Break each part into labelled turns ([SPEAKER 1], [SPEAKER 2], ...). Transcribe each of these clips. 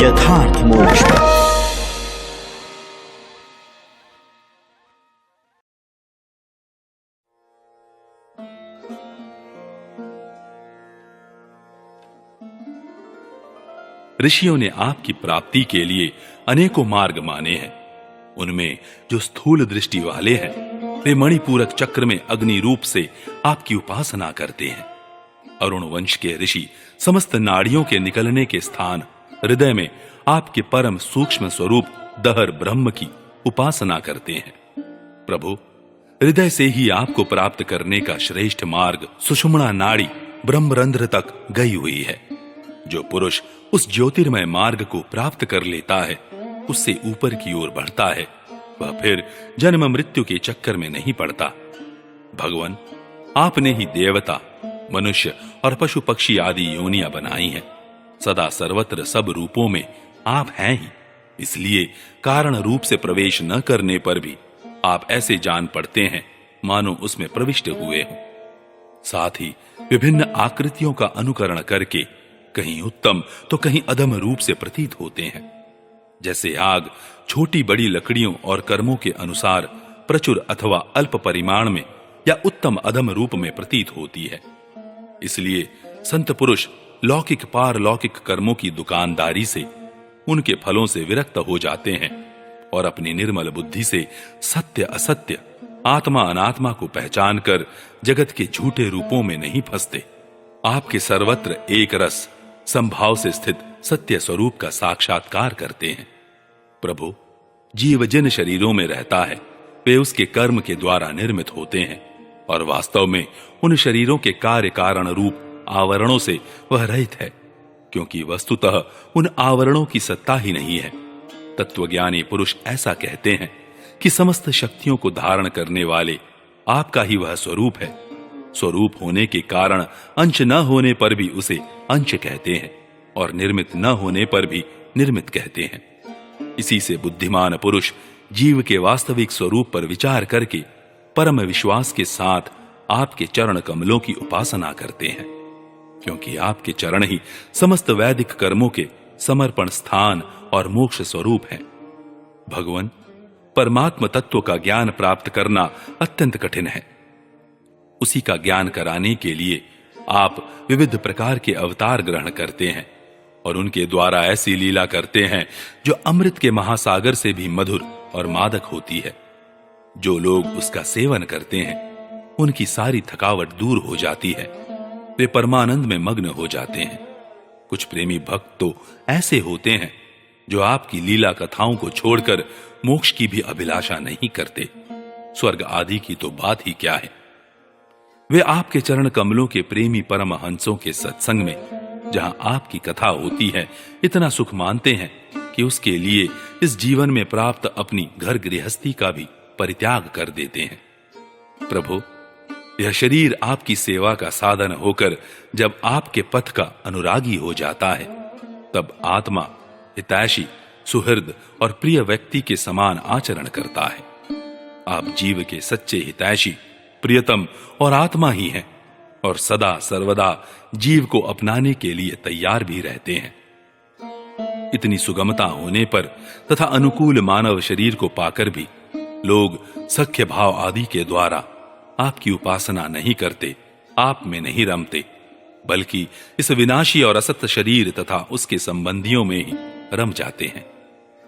[SPEAKER 1] यथार्थ मोक्ष।
[SPEAKER 2] ऋषियों ने आपकी प्राप्ति के लिए अनेकों मार्ग माने हैं। उनमें जो स्थूल दृष्टि वाले हैं वे मणिपूरक चक्र में अग्नि रूप से आपकी उपासना करते हैं। अरुण वंश के ऋषि समस्त नाड़ियों के निकलने के स्थान हृदय में आपके परम सूक्ष्म स्वरूप दहर ब्रह्म की उपासना करते हैं। प्रभु, हृदय से ही आपको प्राप्त करने का श्रेष्ठ मार्ग सुषुम्ना नाड़ी ब्रह्मरंध्र तक गई हुई है। जो पुरुष उस ज्योतिर्मय मार्ग को प्राप्त कर लेता है, उससे ऊपर की ओर बढ़ता है, वह फिर जन्म मृत्यु के चक्कर में नहीं पड़ता। भगवान, आपने ही देवता, मनुष्य और पशु पक्षी आदि योनियां बनाई हैं। सदा सर्वत्र सब रूपों में आप हैं ही, इसलिए कारण रूप से प्रवेश न करने पर भी आप ऐसे जान पड़ते हैं मानो उसमें प्रविष्ट हुए हों। साथ ही विभिन्न आकृतियों का अनुकरण करके कहीं उत्तम तो कहीं अधम रूप से प्रतीत होते हैं। जैसे आग छोटी बड़ी लकड़ियों और कर्मों के अनुसार प्रचुर अथवा अल्प परिमाण में या उत्तम अधम रूप में प्रतीत होती है। इसलिए संत पुरुष लौकिक पारलौकिक कर्मों की दुकानदारी से, उनके फलों से विरक्त हो जाते हैं और अपनी निर्मल बुद्धि से सत्य असत्य, आत्मा अनात्मा को पहचान कर जगत के झूठे रूपों में नहीं फंसते। आपके सर्वत्र एक रस संभाव से स्थित सत्य स्वरूप का साक्षात्कार करते हैं। प्रभु, जीव जिन शरीरों में रहता है वे उसके कर्म के द्वारा निर्मित होते हैं और वास्तव में उन शरीरों के कार्य कारण रूप आवरणों से वह रहित है, क्योंकि वस्तुतः उन आवरणों की सत्ता ही नहीं है। तत्वज्ञानी पुरुष ऐसा कहते हैं कि समस्त शक्तियों को धारण करने वाले आपका ही वह स्वरूप है। स्वरूप होने के कारण अंश न होने पर भी उसे अंश कहते हैं और निर्मित न होने पर भी निर्मित कहते हैं। इसी से बुद्धिमान पुरुष जीव के वास्तविक स्वरूप पर विचार करके परम विश्वास के साथ आपके चरण कमलों की उपासना करते हैं, क्योंकि आपके चरण ही समस्त वैदिक कर्मों के समर्पण स्थान और मोक्ष स्वरूप हैं। भगवान, परमात्म तत्व का ज्ञान प्राप्त करना अत्यंत कठिन है। उसी का ज्ञान कराने के लिए आप विविध प्रकार के अवतार ग्रहण करते हैं और उनके द्वारा ऐसी लीला करते हैं जो अमृत के महासागर से भी मधुर और मादक होती है। जो लोग उसका सेवन करते हैं उनकी सारी थकावट दूर हो जाती है, वे परमानंद में मग्न हो जाते हैं। कुछ प्रेमी भक्त तो ऐसे होते हैं जो आपकी लीला कथाओं को छोड़कर मोक्ष की भी अभिलाषा नहीं करते। स्वर्ग आदि की तो बात ही क्या है। वे आपके चरण कमलों के प्रेमी परमहंसों के सत्संग में जहां आपकी कथा होती है इतना सुख मानते हैं कि उसके लिए इस जीवन में प्राप्त अपनी घर गृहस्थी का भी परित्याग कर देते हैं। प्रभु, यह शरीर आपकी सेवा का साधन होकर जब आपके पथ का अनुरागी हो जाता है, तब आत्मा हितैषी, सुहृद और प्रिय व्यक्ति के समान आचरण करता है। आप जीव के सच्चे हितैषी, प्रियतम और आत्मा ही हैं और सदा सर्वदा जीव को अपनाने के लिए तैयार भी रहते हैं। इतनी सुगमता होने पर तथा अनुकूल मानव शरीर को पाकर भी लोग सख्य भाव आदि के द्वारा आपकी उपासना नहीं करते, आप में नहीं रमते, बल्कि इस विनाशी और असत शरीर तथा उसके संबंधियों में ही रम जाते हैं।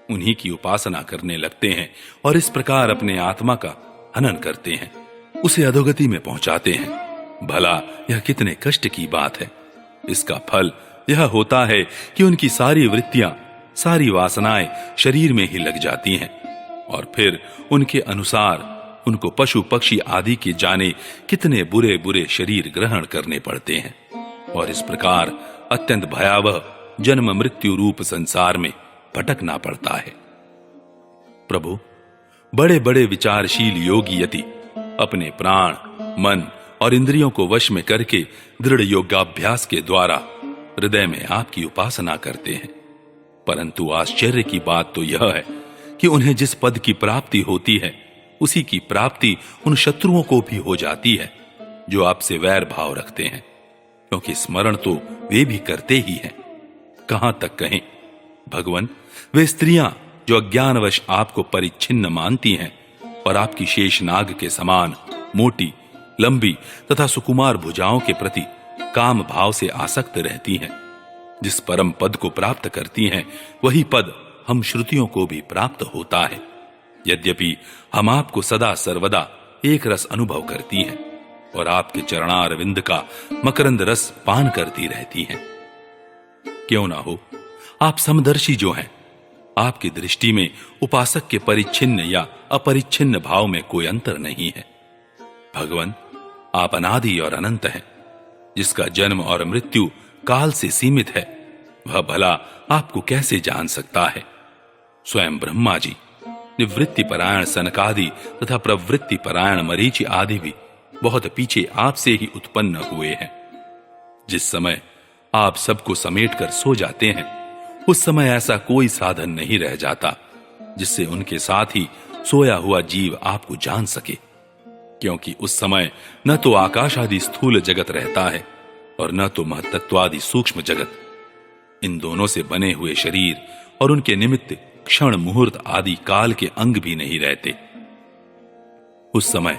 [SPEAKER 2] उन्हीं की उपासना करने लगते हैं और इस प्रकार अपने आत्मा का हनन करते हैं, उसे अधोगति में पहुंचाते हैं। भला यह कितने कष्ट की बात है। इसका फल यह होता है कि उनकी सारी वृत्तियां, सारी वासनाएं शरीर में ही लग जाती हैं और फिर उनके अनुसार उनको पशु पक्षी आदि के जाने कितने बुरे बुरे शरीर ग्रहण करने पड़ते हैं और इस प्रकार अत्यंत भयावह जन्म मृत्यु रूप संसार में भटकना पड़ता है। प्रभु, बड़े बड़े विचारशील योगी यति अपने प्राण, मन और इंद्रियों को वश में करके दृढ़ योगाभ्यास के द्वारा हृदय में आपकी उपासना करते हैं, परंतु आश्चर्य की बात तो यह है कि उन्हें जिस पद की प्राप्ति होती है उसी की प्राप्ति उन शत्रुओं को भी हो जाती है जो आपसे वैर भाव रखते हैं, क्योंकि स्मरण तो वे भी करते ही हैं। कहां तक कहें, भगवन, वे स्त्रियां जो अज्ञानवश आपको परिच्छिन्न मानती हैं और आपकी शेषनाग के समान मोटी, लंबी तथा सुकुमार भुजाओं के प्रति काम भाव से आसक्त रहती हैं, जिस परम पद को प्राप्त करती हैं वही पद हम श्रुतियों को भी प्राप्त होता है। यद्यपि हम आपको सदा सर्वदा एक रस अनुभव करती हैं और आपके चरणारविंद का मकरंद रस पान करती रहती हैं। क्यों ना हो, आप समदर्शी जो हैं, आपकी दृष्टि में उपासक के परिच्छिन्न या अपरिच्छिन्न भाव में कोई अंतर नहीं है। भगवन, आप अनादि और अनंत हैं। जिसका जन्म और मृत्यु काल से सीमित है, वह भला आपको कैसे जान सकता है? स्वयं ब्रह्मा जी, निवृत्ति परायण सनकादि तथा प्रवृत्ति परायण मरीचि आदि भी बहुत पीछे आपसे ही उत्पन्न हुए हैं। जिस समय आप सबको समेटकर सो जाते हैं, उस समय ऐसा कोई साधन नहीं रह जाता जिससे उनके साथ ही सोया हुआ जीव आपको जान सके, क्योंकि उस समय न तो आकाश आदि स्थूल जगत रहता है और न तो महत्त्वादि सूक्ष्म जगत। इन दोनों से बने हुए शरीर और उनके निमित्त क्षण मुहूर्त आदि काल के अंग भी नहीं रहते। उस समय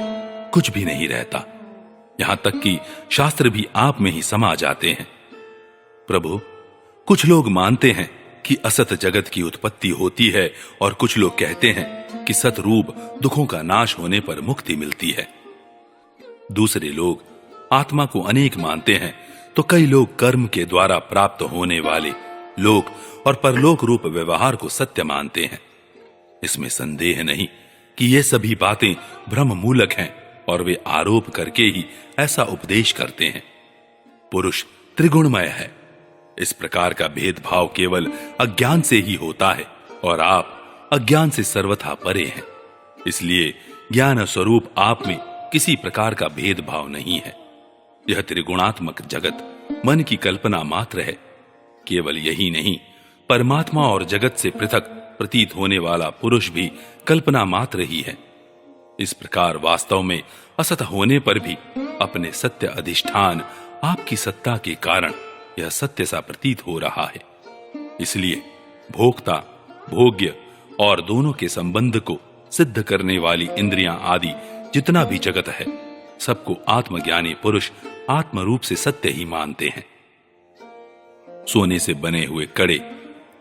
[SPEAKER 2] कुछ भी नहीं रहता, यहां तक कि शास्त्र भी आप में ही समा जाते हैं। प्रभु, कुछ लोग मानते हैं कि असत जगत की उत्पत्ति होती है और कुछ लोग कहते हैं कि सतरूप दुखों का नाश होने पर मुक्ति मिलती है। दूसरे लोग आत्मा को अनेक मानते हैं, तो कई लोग कर्म के द्वारा प्राप्त होने वाले लोक और परलोक रूप व्यवहार को सत्य मानते हैं। इसमें संदेह नहीं कि ये सभी बातें भ्रम मूलक हैं और वे आरोप करके ही ऐसा उपदेश करते हैं। पुरुष त्रिगुणमय है। इस प्रकार का भेदभाव केवल अज्ञान से ही होता है और आप अज्ञान से सर्वथा परे हैं। इसलिए ज्ञान स्वरूप आप में किसी प्रकार का भेदभाव नहीं है। यह त्रिगुणात्मक जगत मन की कल्पना मात्र है। केवल यही नहीं, परमात्मा और जगत से पृथक प्रतीत होने वाला पुरुष भी कल्पना मात्र ही है। इस प्रकार वास्तव में असत होने पर भी अपने सत्य अधिष्ठान आपकी सत्ता के कारण यह सत्य सा प्रतीत हो रहा है। इसलिए भोक्ता, भोग्य और दोनों के संबंध को सिद्ध करने वाली इंद्रियां आदि जितना भी जगत है, सबको आत्मज्ञानी पुरुष आत्म रूप से सत्य ही मानते हैं। सोने से बने हुए कड़े,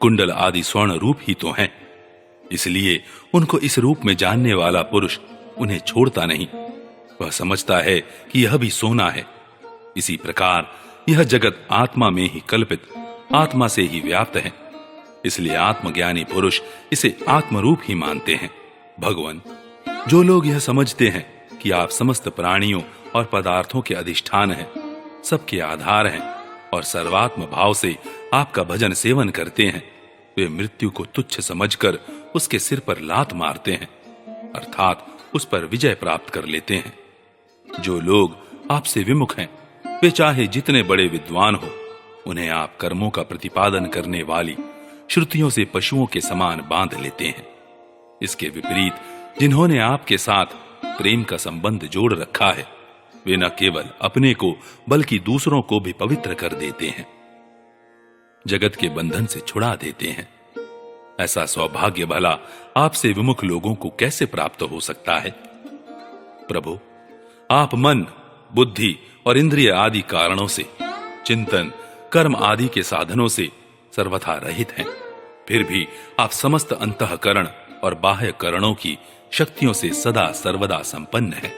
[SPEAKER 2] कुंडल आदि स्वर्ण रूप ही तो हैं। इसलिए उनको इस रूप में जानने वाला पुरुष उन्हें छोड़ता नहीं। वह समझता है कि यह भी सोना है। इसी प्रकार यह जगत आत्मा में ही कल्पित, आत्मा से ही व्याप्त है। इसलिए आत्मज्ञानी पुरुष इसे आत्मरूप ही मानते हैं। भगवान, जो लोग यह समझते हैं कि आप समस्त प्राणियों और पदार्थों के अधिष्ठान हैं, सबके आधार हैं और सर्वात्म भाव से आपका भजन सेवन करते हैं, वे मृत्यु को तुच्छ समझकर उसके सिर पर लात मारते हैं, अर्थात उस पर विजय प्राप्त कर लेते हैं। जो लोग आपसे विमुख हैं, वे चाहे जितने बड़े विद्वान हो, उन्हें आप कर्मों का प्रतिपादन करने वाली श्रुतियों से पशुओं के समान बांध लेते हैं। इसके विपरीत जिन्होंने आपके साथ प्रेम का संबंध जोड़ रखा है, वे न केवल अपने को बल्कि दूसरों को भी पवित्र कर देते हैं, जगत के बंधन से छुड़ा देते हैं। ऐसा सौभाग्य भला आपसे विमुख लोगों को कैसे प्राप्त हो सकता है? प्रभु, आप मन, बुद्धि और इंद्रिय आदि कारणों से, चिंतन, कर्म आदि के साधनों से सर्वथा रहित हैं। फिर भी आप समस्त अंतःकरण और बाह्य करणों की शक्तियों से सदा सर्वदा संपन्न हैं।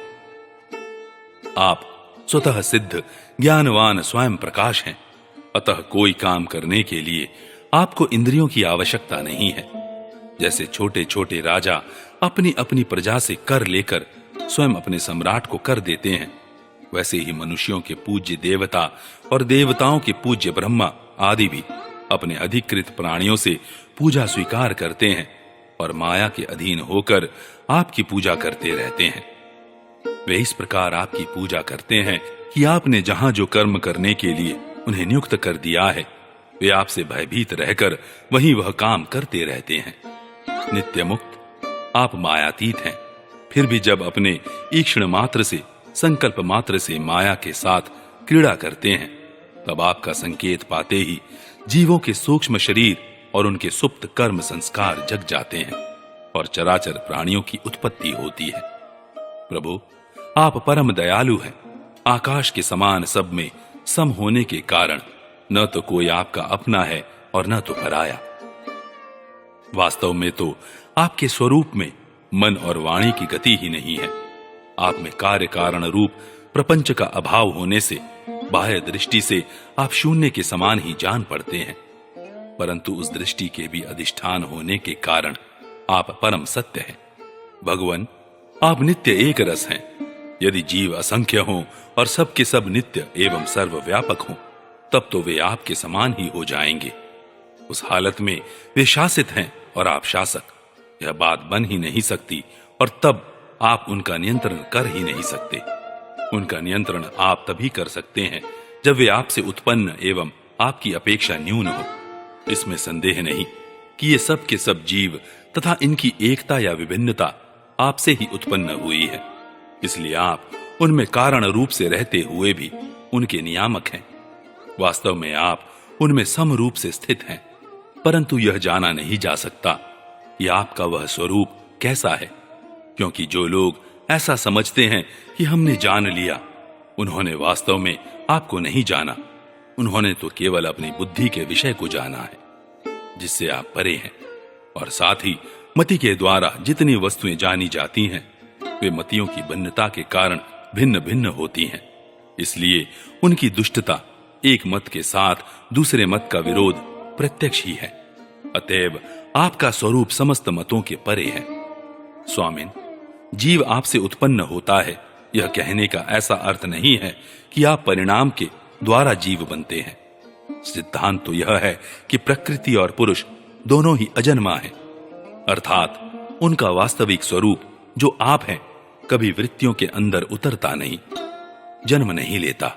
[SPEAKER 2] आप स्वतः सिद्ध ज्ञानवान स्वयं प्रकाश हैं। अतः कोई काम करने के लिए आपको इंद्रियों की आवश्यकता नहीं है। जैसे छोटे छोटे राजा अपनी अपनी प्रजा से कर लेकर स्वयं अपने सम्राट को कर देते हैं, वैसे ही मनुष्यों के पूज्य देवता और देवताओं के पूज्य ब्रह्मा आदि भी अपने अधिकृत प्राणियों से पूजा स्वीकार करते हैं और माया के अधीन होकर आपकी पूजा करते रहते हैं। वे इस प्रकार आपकी पूजा करते हैं कि आपने जहां जो कर्म करने के लिए उन्हें नियुक्त कर दिया है, वे आपसे भयभीत रहकर वहीं वह काम करते रहते हैं। नित्य मुक्त आप मायातीत हैं, फिर भी जब अपने ईक्षण मात्र से, संकल्प मात्र से माया के साथ क्रीड़ा करते हैं, तब आपका संकेत पाते ही जीवों के सूक्ष्म शरीर और उनके सुप्त कर्म संस्कार जग जाते हैं और चराचर प्राणियों की उत्पत्ति होती है। प्रभु, आप परम दयालु हैं। आकाश के समान सब में सम होने के कारण न तो कोई आपका अपना है और न तो पराया। वास्तव में तो आपके स्वरूप में मन और वाणी की गति ही नहीं है। आप में कार्य कारण रूप प्रपंच का अभाव होने से बाह्य दृष्टि से आप शून्य के समान ही जान पड़ते हैं, परंतु उस दृष्टि के भी अधिष्ठान होने के कारण आप परम सत्य हैं। भगवान, आप नित्य एक रस हैं। यदि जीव असंख्य हों और सब के सब नित्य एवं सर्वव्यापक हों, तब तो वे आपके समान ही हो जाएंगे। उस हालत में वे शासित हैं और आप शासक। यह बात बन ही नहीं सकती और तब आप उनका नियंत्रण कर ही नहीं सकते। उनका नियंत्रण आप तभी कर सकते हैं जब वे आपसे उत्पन्न एवं आपकी अपेक्षा न्यून हो। इसमें संदेह नहीं कि ये सब के सब जीव तथा इनकी एकता या विभिन्नता आपसे ही उत्पन्न हुई है। इसलिए आप उनमें कारण रूप से रहते हुए भी उनके नियामक हैं। वास्तव में आप उनमें सम रूप से स्थित हैं, परंतु यह जाना नहीं जा सकता कि आपका वह स्वरूप कैसा है, क्योंकि जो लोग ऐसा समझते हैं कि हमने जान लिया, उन्होंने वास्तव में आपको नहीं जाना। उन्होंने तो केवल अपनी बुद्धि के विषय को जाना है, जिससे आप परे हैं। और साथ ही मति के द्वारा जितनी वस्तुएं जानी जाती हैं, वे मतियों की भिन्नता के कारण भिन्न भिन्न होती हैं। इसलिए उनकी दुष्टता एक मत के साथ दूसरे मत का विरोध प्रत्यक्ष ही है। अतएव आपका स्वरूप समस्त मतों के परे है। स्वामिन, जीव आपसे उत्पन्न होता है, यह कहने का ऐसा अर्थ नहीं है कि आप परिणाम के द्वारा जीव बनते हैं। सिद्धांत तो यह है कि प्रकृति और पुरुष दोनों ही अजन्मा है, अर्थात उनका वास्तविक स्वरूप जो आप हैं कभी वृत्तियों के अंदर उतरता नहीं, जन्म नहीं लेता।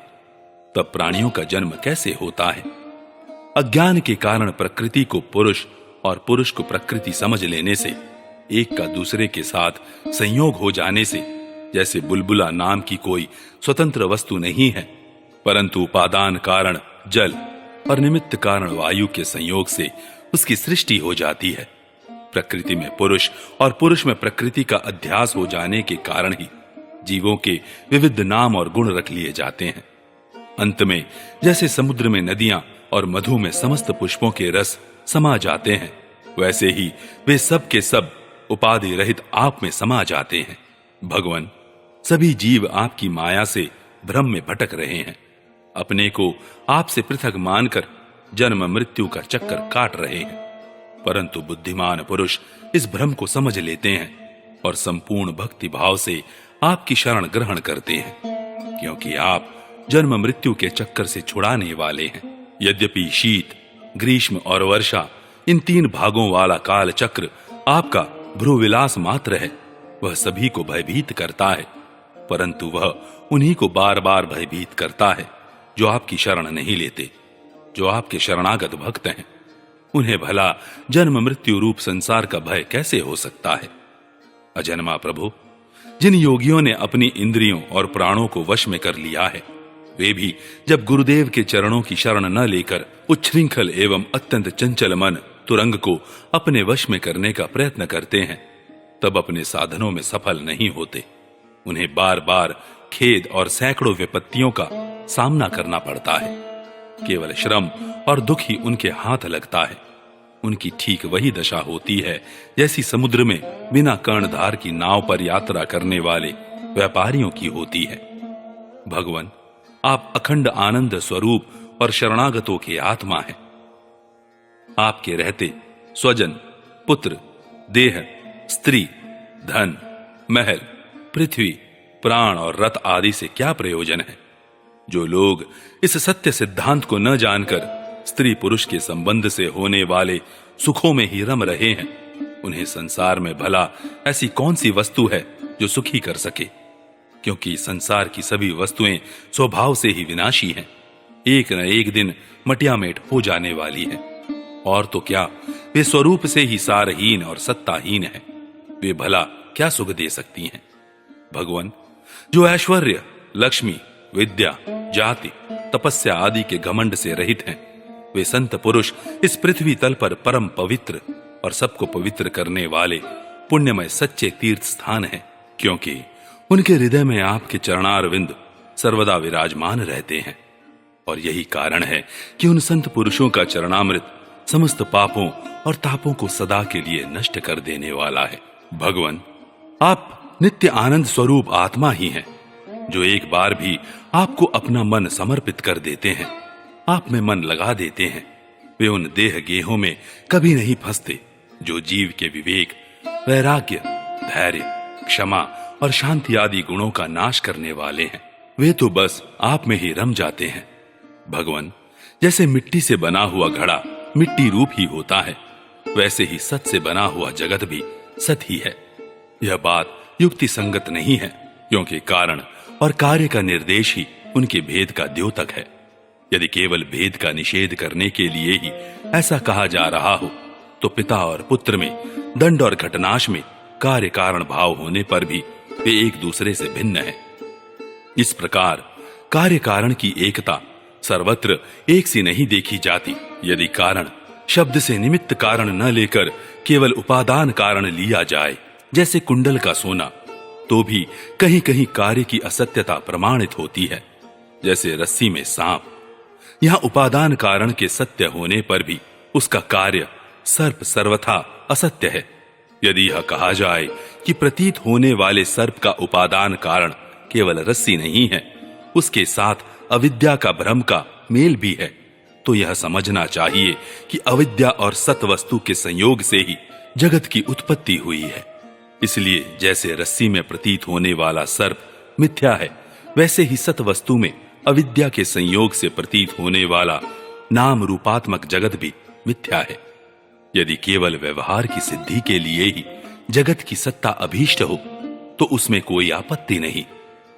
[SPEAKER 2] तब प्राणियों का जन्म कैसे होता है? अज्ञान के कारण प्रकृति को पुरुष और पुरुष को प्रकृति समझ लेने से, एक का दूसरे के साथ संयोग हो जाने से, जैसे बुलबुला नाम की कोई स्वतंत्र वस्तु नहीं है, परंतु उपादान कारण जल और निमित्त कारण वायु के संयोग से उसकी सृष्टि हो जाती है। प्रकृति में पुरुष और पुरुष में प्रकृति का अध्यास हो जाने के कारण ही जीवों के विविध नाम और गुण रख लिए जाते हैं। अंत में जैसे समुद्र में नदियां और मधु में समस्त पुष्पों के रस समा जाते हैं, वैसे ही वे सब के सब उपाधि रहित आप में समा जाते हैं। भगवान, सभी जीव आपकी माया से भ्रम में भटक रहे हैं, अपने को आपसे पृथक मानकर जन्म मृत्यु का चक्कर काट रहे हैं। परंतु बुद्धिमान पुरुष इस भ्रम को समझ लेते हैं और संपूर्ण भक्ति भाव से आपकी शरण ग्रहण करते हैं, क्योंकि आप जन्म मृत्यु के चक्कर से छुड़ाने वाले हैं। यद्यपि शीत, ग्रीष्म और वर्षा, इन तीन भागों वाला काल चक्र आपका भ्रूविलास मात्र है, वह सभी को भयभीत करता है, परंतु वह उन्हीं को बार बार भयभीत करता है जो आपकी शरण नहीं लेते, जो आपके शरणागत भक्त हैं। उन्हें भला जन्म मृत्यु रूप संसार का भय कैसे हो सकता है? अजन्मा प्रभु, जिन योगियों ने अपनी इंद्रियों और प्राणों को वश में कर लिया है, वे भी जब गुरुदेव के चरणों की शरण न लेकर उच्छृंखल एवं अत्यंत चंचल मन तुरंग को अपने वश में करने का प्रयत्न करते हैं, तब अपने साधनों में सफल नहीं होते। उन्हें बार बार खेद और सैकड़ों विपत्तियों का सामना करना पड़ता है। केवल श्रम और दुख ही उनके हाथ लगता है। उनकी ठीक वही दशा होती है जैसी समुद्र में बिना कर्णधार की नाव पर यात्रा करने वाले व्यापारियों की होती है। भगवान, आप अखंड आनंद स्वरूप और शरणागतों के आत्मा हैं। आपके रहते स्वजन, पुत्र, देह, स्त्री, धन, महल, पृथ्वी, प्राण और रथ आदि से क्या प्रयोजन है? जो लोग इस सत्य सिद्धांत को न जानकर स्त्री पुरुष के संबंध से होने वाले सुखों में ही रम रहे हैं, उन्हें संसार में भला ऐसी कौन सी वस्तु है जो सुखी कर सके? क्योंकि संसार की सभी वस्तुएं स्वभाव से ही विनाशी हैं, एक न एक दिन मटियामेट हो जाने वाली हैं। और तो क्या, वे स्वरूप से ही सारहीन और सत्ताहीन हैं। वे भला क्या सुख दे सकती हैं? भगवान, जो ऐश्वर्य, लक्ष्मी, विद्या, जाति, तपस्या आदि के घमंड से रहित हैं, वे संत पुरुष इस पृथ्वी तल पर परम पवित्र और सबको पवित्र करने वाले पुण्यमय सच्चे तीर्थ स्थान हैं, क्योंकि उनके हृदय में आपके चरणारविंद सर्वदा विराजमान रहते हैं। और यही कारण है कि उन संत पुरुषों का चरणामृत समस्त पापों और तापों को सदा के लिए नष्ट कर देने वाला है। भगवान, आप नित्य आनंद स्वरूप आत्मा ही हैं, जो एक बार भी आपको अपना मन समर्पित कर देते हैं, आप में मन लगा देते हैं। वे उन देह गेहों में कभी नहीं फंसते जो जीव के विवेक, वैराग्य, धैर्य, क्षमा और शांति आदि गुणों का नाश करने वाले हैं। वे तो बस आप में ही रम जाते हैं। भगवान, जैसे मिट्टी से बना हुआ घड़ा मिट्टी रूप ही होता है, वैसे ही सत से बना हुआ जगत भी सत ही है। यह बात युक्ति संगत नहीं है, क्योंकि कारण और कार्य का निर्देश ही उनके भेद का द्योतक है। यदि केवल भेद का निषेध करने के लिए ही ऐसा कहा जा रहा हो, तो पिता और पुत्र में, दंड और घटनाश में कार्य कारण भाव होने पर भी वे एक दूसरे से भिन्न हैं। इस प्रकार कार्य कारण की एकता सर्वत्र एक सी नहीं देखी जाती। यदि कारण शब्द से निमित्त कारण न लेकर केवल उपादान कारण लिया जाए, जैसे कुंडल का सोना, तो भी कहीं कहीं कार्य की असत्यता प्रमाणित होती है। जैसे रस्सी में सांप, यहां उपादान कारण के सत्य होने पर भी उसका कार्य सर्प सर्वथा असत्य है। यदि यह कहा जाए कि प्रतीत होने वाले सर्प का उपादान कारण केवल रस्सी नहीं है, उसके साथ अविद्या का भ्रम का मेल भी है, तो यह समझना चाहिए कि अविद्या और सत वस्तु के संयोग से ही जगत की उत्पत्ति हुई है। इसलिए जैसे रस्सी में प्रतीत होने वाला सर्प मिथ्या है, वैसे ही सत वस्तु में अविद्या के संयोग से प्रतीत होने वाला नाम रूपात्मक जगत भी मिथ्या है। यदि केवल व्यवहार की सिद्धि के लिए ही जगत की सत्ता अभीष्ट हो, तो उसमें कोई आपत्ति नहीं,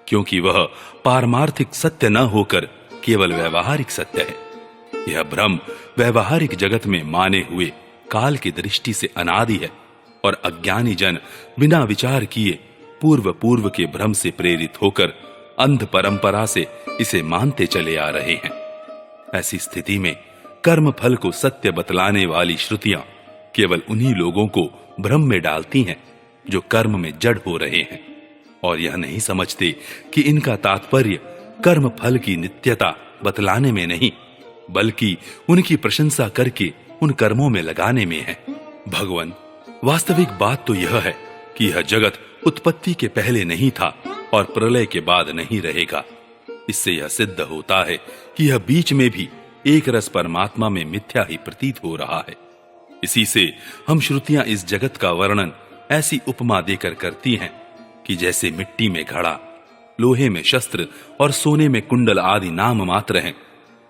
[SPEAKER 2] क्योंकि वह पारमार्थिक सत्य न होकर केवल व्यवहारिक सत्य है। यह भ्रम व्यवहारिक जगत में माने हुए काल की दृष्टि से अनादि है, और अज्ञानी जन बिना विचार किए पूर्व के भ्रम से प्रेरित होकर अंध परंपरा से इसे मानते चले आ रहे हैं। ऐसी स्थिति में कर्म फल को सत्य बतलाने वाली श्रुतियां केवल उन्हीं लोगों को भ्रम में डालती हैं जो कर्म में जड़ हो रहे हैं, और यह नहीं समझते कि इनका तात्पर्य कर्म फल की नित्यता बतलाने में नहीं, बल्कि उनकी प्रशंसा करके उन कर्मों में लगाने में है। भगवान, वास्तविक बात तो यह है कि यह जगत उत्पत्ति के पहले नहीं था और प्रलय के बाद नहीं रहेगा। इससे यह सिद्ध होता है कि यह बीच में भी एक रस परमात्मा में मिथ्या ही प्रतीत हो रहा है। इसी से हम श्रुतियां इस जगत का वर्णन ऐसी उपमा देकर करती हैं कि जैसे मिट्टी में घड़ा, लोहे में शस्त्र और सोने में कुंडल आदि नाम मात्र हैं,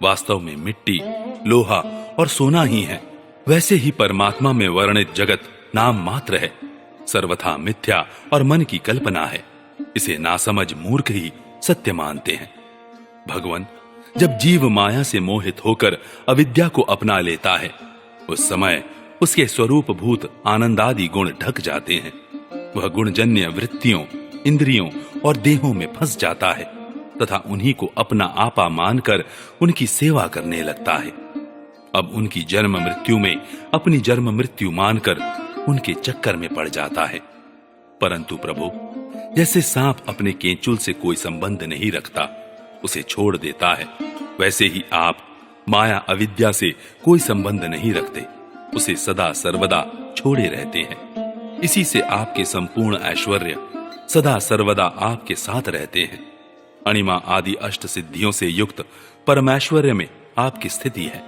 [SPEAKER 2] वास्तव में मिट्टी, लोहा और सोना ही है, वैसे ही परमात्मा में वर्णित जगत नाम मात्र है, सर्वथा मिथ्या और मन की कल्पना है। इसे नासमझ मूर्ख ही सत्य मानते हैं। भगवान, जब जीव माया से मोहित होकर अविद्या को अपना लेता है, उस समय उसके स्वरूप भूत आनंदादि गुण ढक जाते हैं। वह गुणजन्य वृत्तियों, इंद्रियों और देहों में फंस जाता है तथा उन्हीं को अपना आपा मानकर उनकी सेवा करने लगता है। अब उनकी जन्म मृत्यु में अपनी जन्म मृत्यु मानकर उनके चक्कर में पड़ जाता है। परंतु प्रभु, जैसे सांप अपने केंचुल से कोई संबंध नहीं रखता, उसे छोड़ देता है, वैसे ही आप माया अविद्या से कोई संबंध नहीं रखते, उसे सदा सर्वदा छोड़े रहते हैं। इसी से आपके संपूर्ण ऐश्वर्य सदा सर्वदा आपके साथ रहते हैं। अणिमा आदि अष्ट सिद्धियों से युक्त परमैश्वर्य में आपकी स्थिति है।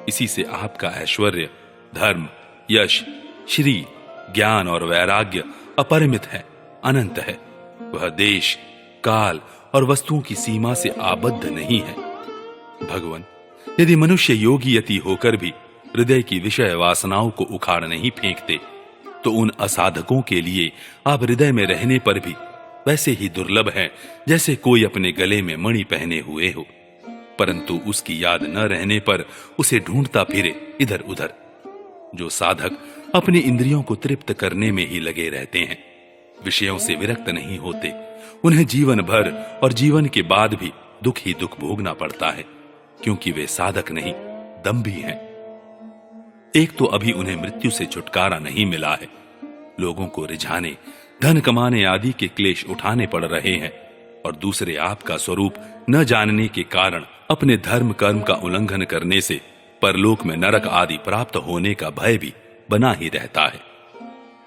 [SPEAKER 2] इसी से आपका ऐश्वर्य, धर्म, यश, श्री, ज्ञान और वैराग्य अपरिमित है, अनंत है। वह देश, काल और वस्तुओं की सीमा से आबद्ध नहीं है। भगवान, यदि मनुष्य योगी यति होकर भी हृदय की विषय वासनाओं को उखाड़ नहीं फेंकते, तो उन असाधकों के लिए आप हृदय में रहने पर भी वैसे ही दुर्लभ है जैसे कोई अपने गले में मणि पहने हुए हो, परंतु उसकी याद न रहने पर उसे ढूंढता फिरे इधर उधर। जो साधक अपनी इंद्रियों को तृप्त करने में ही लगे रहते हैं, विषयों से विरक्त नहीं होते, उन्हें जीवन भर और जीवन के बाद भी दुख ही दुख भोगना पड़ता है, क्योंकि वे साधक नहीं, दम्भी हैं। एक तो अभी उन्हें मृत्यु से छुटकारा नहीं मिला है, लोगों को रिझाने, धन कमाने आदि के क्लेश उठाने पड़ रहे हैं, और दूसरे आपका स्वरूप न जानने के कारण अपने धर्म कर्म का उल्लंघन करने से परलोक में नरक आदि प्राप्त होने का भय भी बना ही रहता है।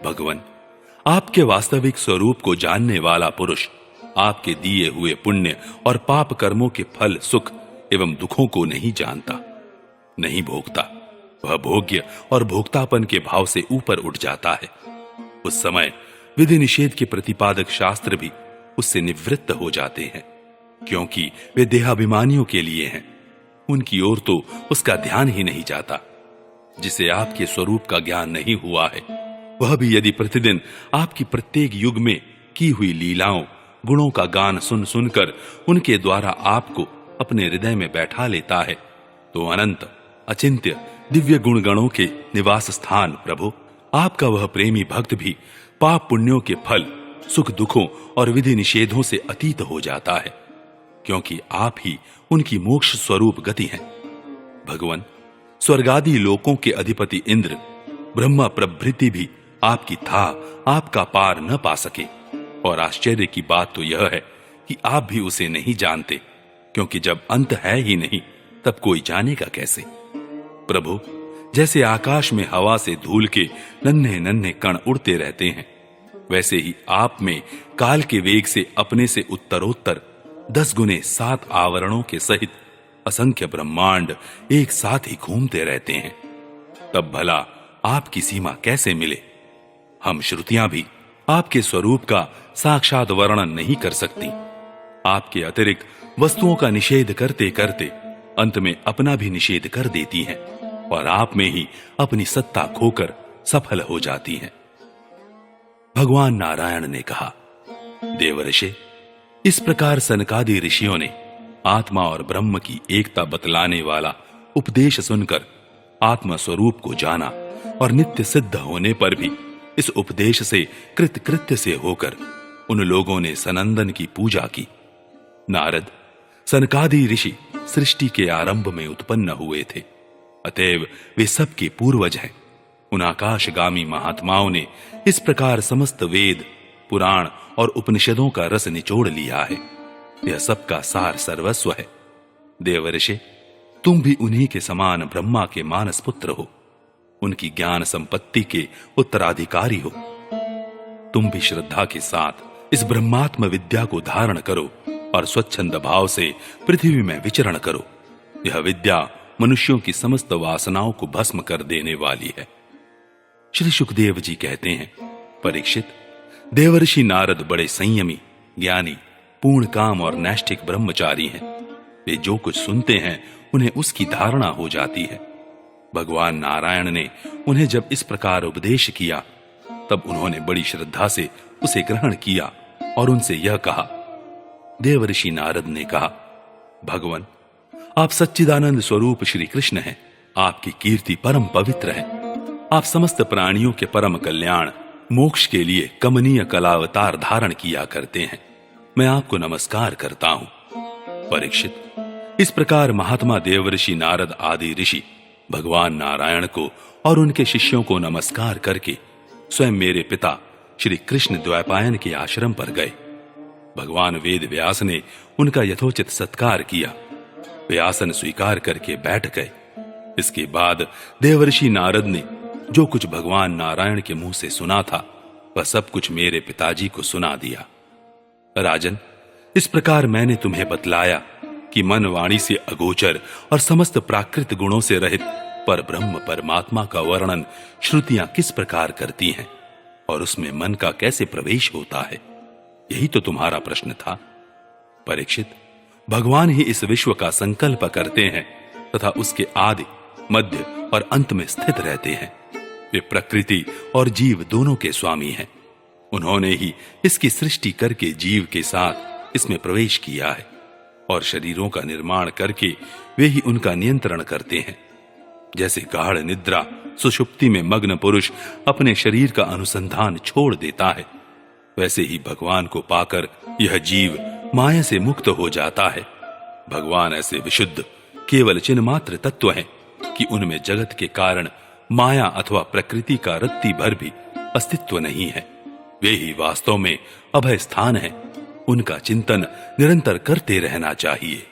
[SPEAKER 2] भगवान, आपके वास्तविक स्वरूप को जानने वाला पुरुष आपके दिए हुए पुण्य और पाप कर्मों के फल, सुख एवं दुखों को नहीं जानता, नहीं भोगता। वह भोग्य और भोक्तापन के भाव से ऊपर उठ जाता है। उस समय विधि निषेध के प्रतिपादक शास्त्र भी उससे निवृत्त हो जाते हैं, क्योंकि वे देहाभिमानियों के लिए हैं। उनकी ओर तो उसका ध्यान ही नहीं जाता। जिसे आपके स्वरूप का ज्ञान नहीं हुआ है, वह भी यदि प्रतिदिन आपकी प्रत्येक युग में की हुई लीलाओं, गुणों का गान सुन सुनकर उनके द्वारा आपको अपने हृदय में बैठा लेता है, तो अनंत अचिंत्य दिव्य गुणगणों के निवास स्थान प्रभु, आपका वह प्रेमी भक्त भी पाप पुण्यों के फल, सुख दुखों और विधि निषेधों से अतीत हो जाता है, क्योंकि आप ही उनकी मोक्ष स्वरूप गति हैं। भगवान, स्वर्गादि लोकों के अधिपति इंद्र, ब्रह्मा प्रभृति भी आपकी था आपका पार न पा सके। और आश्चर्य की बात तो यह है कि आप भी उसे नहीं जानते, क्योंकि जब अंत है ही नहीं तब कोई जानेगा कैसे। प्रभु, जैसे आकाश में हवा से धूल के नन्हे नन्हे कण उड़ते रहते हैं, वैसे ही आप में काल के वेग से अपने से उत्तरोत्तर 10 गुने 7 आवरणों के सहित असंख्य ब्रह्मांड एक साथ ही घूमते रहते हैं। तब भला आपकी सीमा कैसे मिले? हम श्रुतियां भी आपके स्वरूप का साक्षात वर्णन नहीं कर सकती। आपके अतिरिक्त वस्तुओं का निषेध करते करते अंत में अपना भी निषेध कर देती हैं, और आप में ही अपनी सत्ता खोकर सफल हो जाती हैं। भगवान नारायण ने कहा, देवर्षि, इस प्रकार सनकादि ऋषियों ने आत्मा और ब्रह्म की एकता बतलाने वाला उपदेश सुनकर आत्मा स्वरूप को जाना, और नित्य सिद्ध होने पर भी इस उपदेश से कृतकृत्य से होकर उन लोगों ने सनंदन की पूजा की। नारद, सनकादि ऋषि सृष्टि के आरंभ में उत्पन्न हुए थे, अतएव वे सबके पूर्वज हैं। उन आकाशगामी महात्माओं ने इस प्रकार समस्त वेद, पुराण और उपनिषदों का रस निचोड़ लिया है। यह सबका सार सर्वस्व है। देवर्षि, तुम भी उन्हीं के समान ब्रह्मा के मानस पुत्र हो, उनकी ज्ञान संपत्ति के उत्तराधिकारी हो। तुम भी श्रद्धा के साथ इस ब्रह्मात्म विद्या को धारण करो और स्वच्छंद भाव से पृथ्वी में विचरण करो। यह विद्या मनुष्यों की समस्त वासनाओं को भस्म कर देने वाली है। श्री सुखदेव जी कहते हैं, परीक्षित, देवर्षि नारद बड़े संयमी, ज्ञानी, पूर्ण काम और नैष्ठिक ब्रह्मचारी हैं। वे जो कुछ सुनते हैं उन्हें उसकी धारणा हो जाती है। भगवान नारायण ने उन्हें जब इस प्रकार उपदेश किया, तब उन्होंने बड़ी श्रद्धा से उसे ग्रहण किया और उनसे यह कहा। देवर्षि नारद ने कहा, भगवान, आप सच्चिदानंद स्वरूप श्री कृष्ण हैं। आपकी कीर्ति परम पवित्र है। आप समस्त प्राणियों के परम कल्याण, मोक्ष के लिए कमनीय कलावतार धारण किया करते हैं। मैं आपको नमस्कार करता हूं। परीक्षित, इस प्रकार महात्मा देवर्षि नारद आदि ऋषि भगवान नारायण को और उनके शिष्यों को नमस्कार करके स्वयं मेरे पिता श्री कृष्ण द्वैपायन के आश्रम पर गए। भगवान वेद व्यास ने उनका यथोचित सत्कार किया। वे आसन स्वीकार करके बैठ गए। इसके बाद देवर्षि नारद ने जो कुछ भगवान नारायण के मुंह से सुना था, वह सब कुछ मेरे पिताजी को सुना दिया। राजन, इस प्रकार मैंने तुम्हें बतलाया कि मन वाणी से अगोचर और समस्त प्राकृत गुणों से रहित पर ब्रह्म परमात्मा का वर्णन श्रुतियां किस प्रकार करती हैं, और उसमें मन का कैसे प्रवेश होता है। यही तो तुम्हारा प्रश्न था। परीक्षित, भगवान ही इस विश्व का संकल्प करते हैं तथा उसके आदि, मध्य और अंत में स्थित रहते हैं। वे प्रकृति और जीव दोनों के स्वामी हैं। उन्होंने ही इसकी सृष्टि करके जीव के साथ इसमें प्रवेश किया है, और शरीरों का निर्माण करके वे ही उनका नियंत्रण करते हैं। जैसे गाढ़ निद्रा सुषुप्ति में मग्न पुरुष अपने शरीर का अनुसंधान छोड़ देता है, वैसे ही भगवान को पाकर यह जीव माया से मुक्त हो जाता है। भगवान ऐसे विशुद्ध केवल चिन्मात्र तत्व हैं कि उनमें जगत के कारण माया अथवा प्रकृति का रत्ती भर भी अस्तित्व नहीं है। वे ही वास्तव में अभय स्थान है। उनका चिंतन निरंतर करते रहना चाहिए।